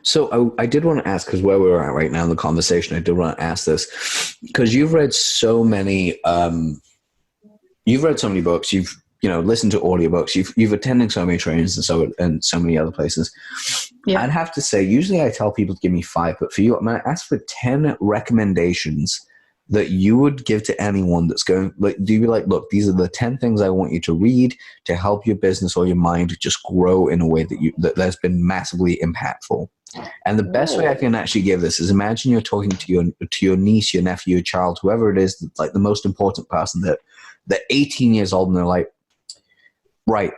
So I did want to ask, because where we're at right now in the conversation, I did want to ask this, because you've read so many books, you've listened to audiobooks, you've attended so many trainings and so many other places. Yeah. I'd have to say, usually I tell people to give me 5, but for you, I'm going to ask for 10 recommendations that you would give to anyone that's going, like, do you be like, look, these are the 10 things I want you to read to help your business or your mind just grow in a way that's been massively impactful. And the best way I can actually give this is, imagine you're talking to your niece, your nephew, your child, whoever it is, like the most important person, that they're 18 years old and they're like, right,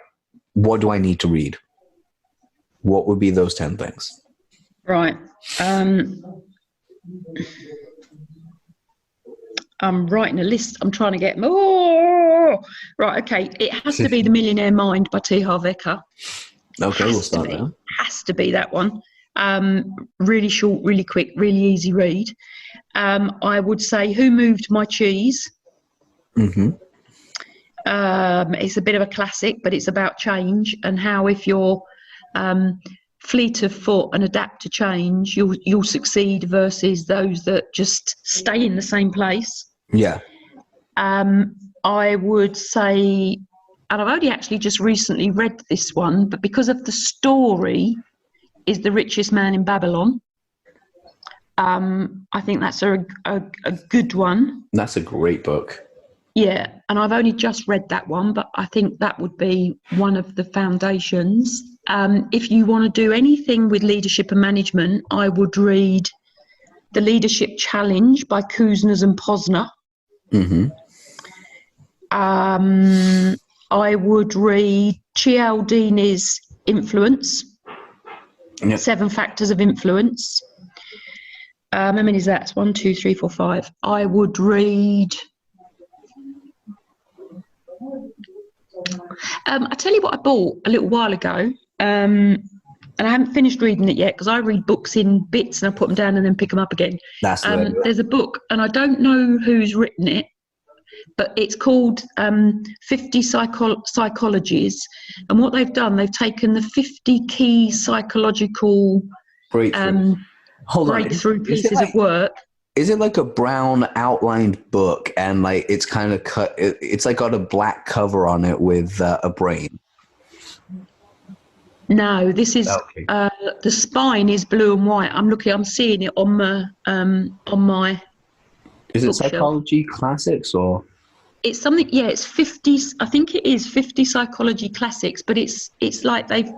what do I need to read? What would be those 10 things? Right. I'm writing a list. I'm trying to get more. Right, okay. It has to be The Millionaire Mind by T. Harv Eker. Okay, we'll start there. Has to be that one. Really short, really quick, really easy read. I would say Who Moved My Cheese? Mm-hmm. It's a bit of a classic, but it's about change and how if you're fleet of foot and adapt to change, you'll succeed versus those that just stay in the same place. Yeah. I would say, and I've only actually just recently read this one, but because of the story, is The Richest Man in Babylon. I think that's a good one. That's a great book. Yeah, and I've only just read that one, but I think that would be one of the foundations. If you want to do anything with leadership and management, I would read The Leadership Challenge by Kuznets and Posner. Mm-hmm. I would read Cialdini's Influence, Yep. 7 Factors of Influence. How many is that? It's 1, 2, 3, 4, 5. I would read... I tell you what I bought a little while ago, and I haven't finished reading it yet because I read books in bits and I put them down and then pick them up again. That's the way to do it. There's a book, and I don't know who's written it, but it's called 50 Psychologies. And what they've done, they've taken the 50 key psychological Breakthrough. breakthrough pieces of work. Is it like a brown outlined book and like it's kind of cut? It's like got a black cover on it with a brain. No, this is Okay. the spine is blue and white. I'm seeing it on my. Is it bookshelf. Psychology Classics or? It's something. Yeah, it's 50. I think it is 50 Psychology Classics, but it's like they've.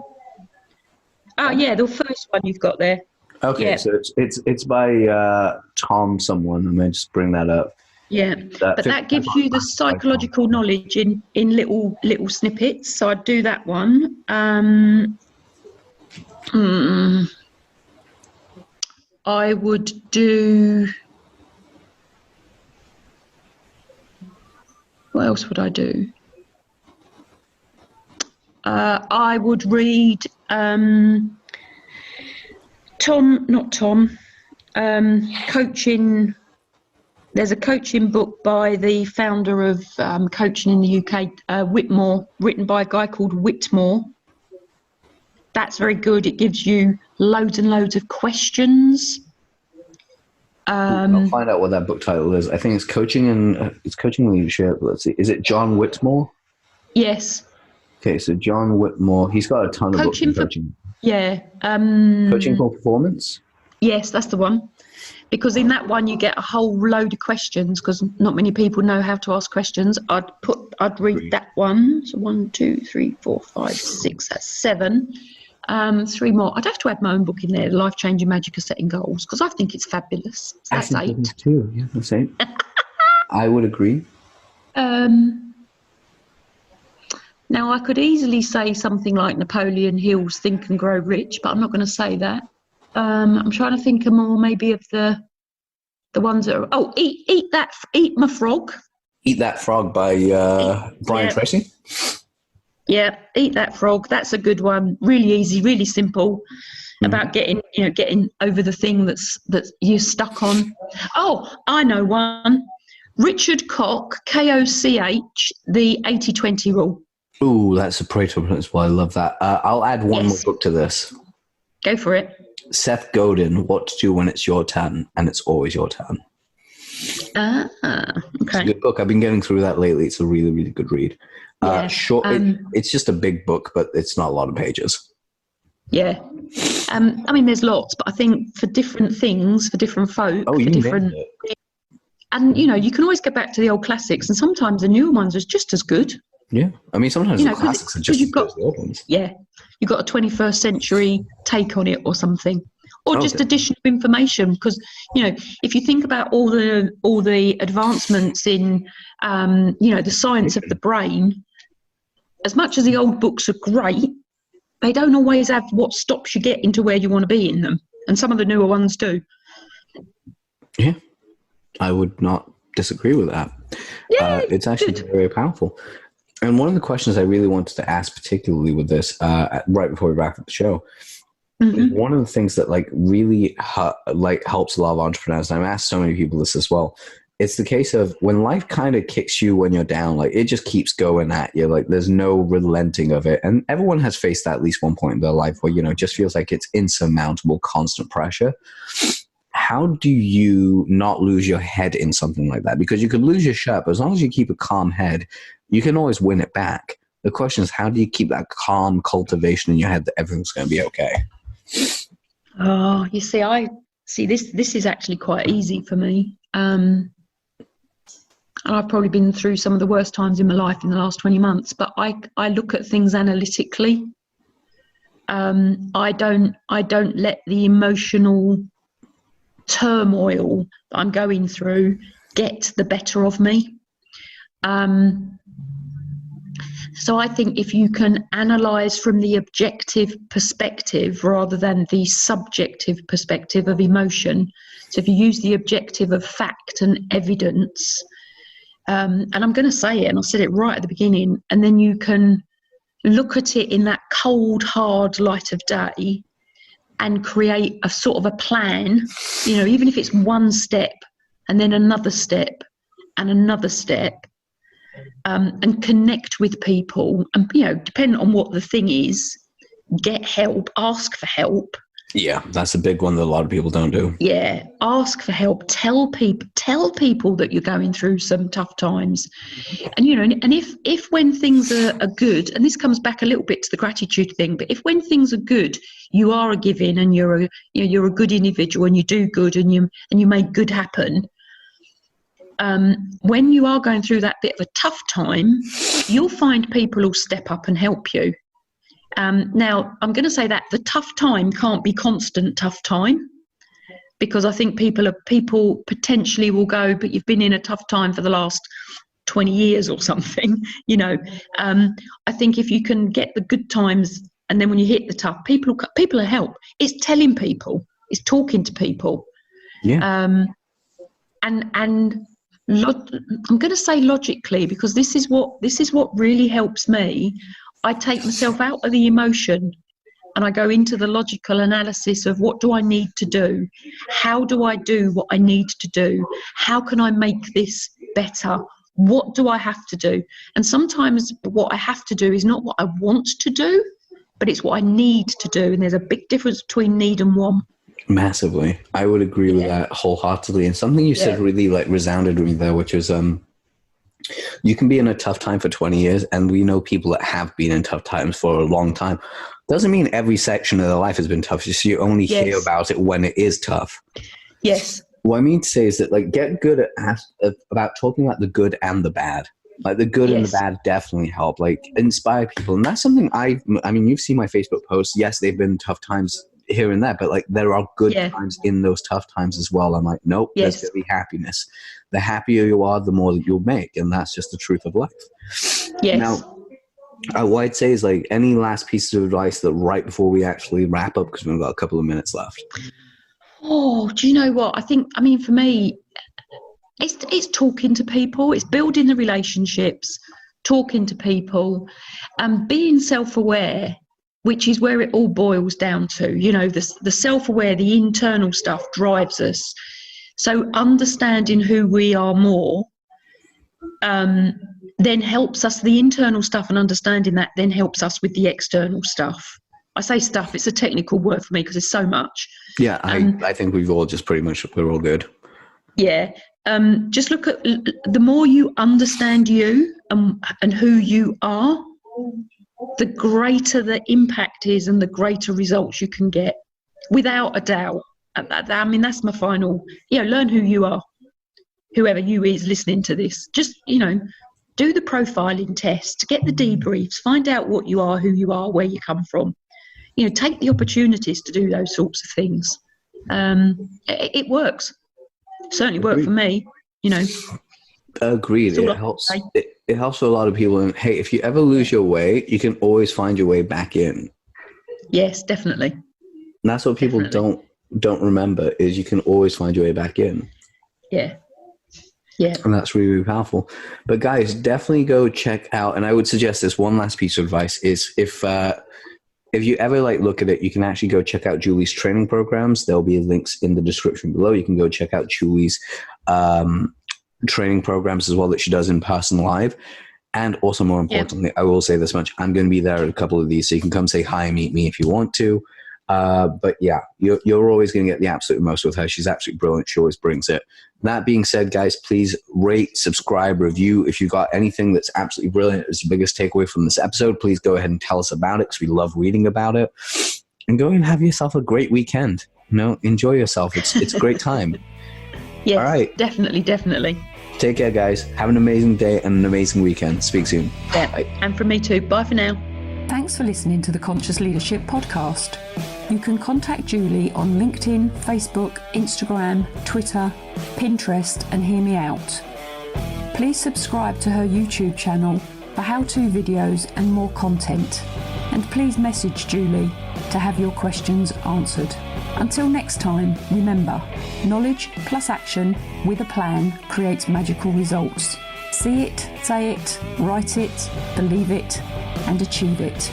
Oh yeah, the first one you've got there. Okay, Yeah. so it's by Tom someone. I may just bring that up. Yeah, but that gives you the psychological knowledge in little snippets. So I'd do that one. I would do. What else would I do? I would read coaching. There's a coaching book by the founder of coaching in the UK, Whitmore, written by a guy called Whitmore. That's very good. It gives you loads and loads of questions. I'll find out what that book title is. I think it's coaching and leadership. Let's see. Is it John Whitmore? Yes. Okay, so John Whitmore. He's got a ton of books on coaching. Yeah. Coaching for performance. Yes, that's the one. Because in that one you get a whole load of questions because not many people know how to ask questions. I'd read that one. So 1, 2, 3, 4, 5, 6. That's 7. 3 more. I'd have to add my own book in there, Life Changing Magic of Setting Goals, because I think it's fabulous. So that's 8. Too. Yeah, that's 8. I would agree. Now I could easily say something like Napoleon Hill's Think and Grow Rich, but I'm not going to say that. I'm trying to think of more maybe of the ones that are Eat My Frog. Eat That Frog by Brian Tracy. Yeah, Eat That Frog. That's a good one. Really easy, really simple. About getting over the thing that you're stuck on. Oh, I know one. Richard Koch, Koch, the 80-20 rule. Ooh, that's a Pareto principle. I love that. I'll add one more book to this. Go for it. Seth Godin, What to Do When It's Your Turn, and It's Always Your Turn. Okay. It's a good book. I've been getting through that lately. It's a really, really good read. Short. It's just a big book, but it's not a lot of pages. Yeah. I mean, there's lots, but I think for different things, for different folk, Oh, you for different. nailed it. And, you can always go back to the old classics, and sometimes the newer ones are just as good. Yeah. I mean, sometimes the classics are just as good as the old ones. Yeah. You've got a 21st century take on it or something. Or just additional information, because, if you think about all the advancements in, the science of the brain, as much as the old books are great, they don't always have what stops you getting to where you want to be in them. And some of the newer ones do. Yeah. I would not disagree with that. Yeah, It's actually good. very powerful. And one of the questions I really wanted to ask, particularly with this, right before we wrap up the show, is one of the things that like really helps a lot of entrepreneurs. And I've asked so many people this as well. It's the case of when life kind of kicks you when you're down, like it just keeps going at you. Like there's no relenting of it. And everyone has faced that at least one point in their life where, it just feels like it's insurmountable, constant pressure. How do you not lose your head in something like that? Because you could lose your shirt, but as long as you keep a calm head, you can always win it back. The question is, how do you keep that calm cultivation in your head that everything's going to be okay? Oh, you see, this is actually quite easy for me. And I've probably been through some of the worst times in my life in the last 20 months, but I look at things analytically. I don't let the emotional turmoil that I'm going through get the better of me. So I think if you can analyse from the objective perspective rather than the subjective perspective of emotion, so if you use the objective of fact and evidence, and I'm going to say it, and I said it right at the beginning, and then you can look at it in that cold, hard light of day and create a sort of a plan, even if it's one step and then another step and another step, and connect with people, and depending on what the thing is, get help, ask for help. Yeah, that's a big one that a lot of people don't do. Yeah, ask for help. Tell people that you're going through some tough times, and and if when things are good, and this comes back a little bit to the gratitude thing, but if when things are good, you are a giving and you're a good individual and you do good and you make good happen. When you are going through that bit of a tough time, you'll find people who'll step up and help you. Now, I'm going to say that the tough time can't be constant tough time, because I think people potentially will go, but you've been in a tough time for the last 20 years or something. I think if you can get the good times, and then when you hit the tough, people are help. It's telling people, it's talking to people. Yeah. And I'm going to say logically, because this is what really helps me. I take myself out of the emotion and I go into the logical analysis of what do I need to do? How do I do what I need to do? How can I make this better? What do I have to do? And sometimes what I have to do is not what I want to do, but it's what I need to do. And there's a big difference between need and want. Massively. I would agree with that wholeheartedly. And something you said really resounded with me there, which was you can be in a tough time for 20 years, and we know people that have been in tough times for a long time. Doesn't mean every section of their life has been tough. Just you only hear about it when it is tough. Yes. What I mean to say is that get good at about talking about the good and the bad. Like the good and the bad definitely help. Inspire people, and that's something I mean, you've seen my Facebook posts. Yes, they've been tough times here and there, but there are good times in those tough times as well. I'm like, nope, there's going to be happiness. The happier you are, the more that you'll make, and that's just the truth of life. Yes. Now, what I'd say is any last pieces of advice that right before we actually wrap up, because we've got a couple of minutes left. Oh, do you know what? For me, it's talking to people, it's building the relationships, talking to people, and being self-aware, which is where it all boils down to. The self-aware, the internal stuff drives us. So understanding who we are more then helps us, the internal stuff, and understanding that then helps us with the external stuff. I say stuff, it's a technical word for me because there's so much. Yeah, I think we've all just pretty much, we're all good. Yeah. Just look at, the more you understand you and who you are, the greater the impact is and the greater results you can get, without a doubt. That's my final, learn who you are, whoever you is listening to this. Just, do the profiling test, get the debriefs, find out what you are, who you are, where you come from. Take the opportunities to do those sorts of things. It works. Certainly worked for me, Agreed. It helps. It helps for a lot of people. And hey, if you ever lose your way, you can always find your way back in. Yes, definitely. And that's what people don't remember, is you can always find your way back in. Yeah. Yeah. And that's really, really powerful. But guys, definitely go check out, and I would suggest this one last piece of advice is if you ever look at it, you can actually go check out Julie's training programs. There'll be links in the description below. You can go check out Julie's training programs as well that she does in person live. And also, more importantly, I will say this much, I'm going to be there at a couple of these, so you can come say hi and meet me if you want to. But yeah, you're always going to get the absolute most with her. She's absolutely brilliant. She always brings it. That being said, guys, please rate, subscribe, review. If you've got anything that's absolutely brilliant, it's the biggest takeaway from this episode, please go ahead and tell us about it because we love reading about it. And go and have yourself a great weekend. Enjoy yourself. It's a great time. Yes, all right. Definitely. Take care, guys. Have an amazing day and an amazing weekend. Speak soon. Yeah. Bye. And from me too. Bye for now. Thanks for listening to the Conscious Leadership Podcast. You can contact Julie on LinkedIn, Facebook, Instagram, Twitter, Pinterest, and hear me out. Please subscribe to her YouTube channel for how-to videos and more content. And please message Julie to have your questions answered. Until next time, remember, knowledge plus action with a plan creates magical results. See it, say it, write it, believe it, and achieve it.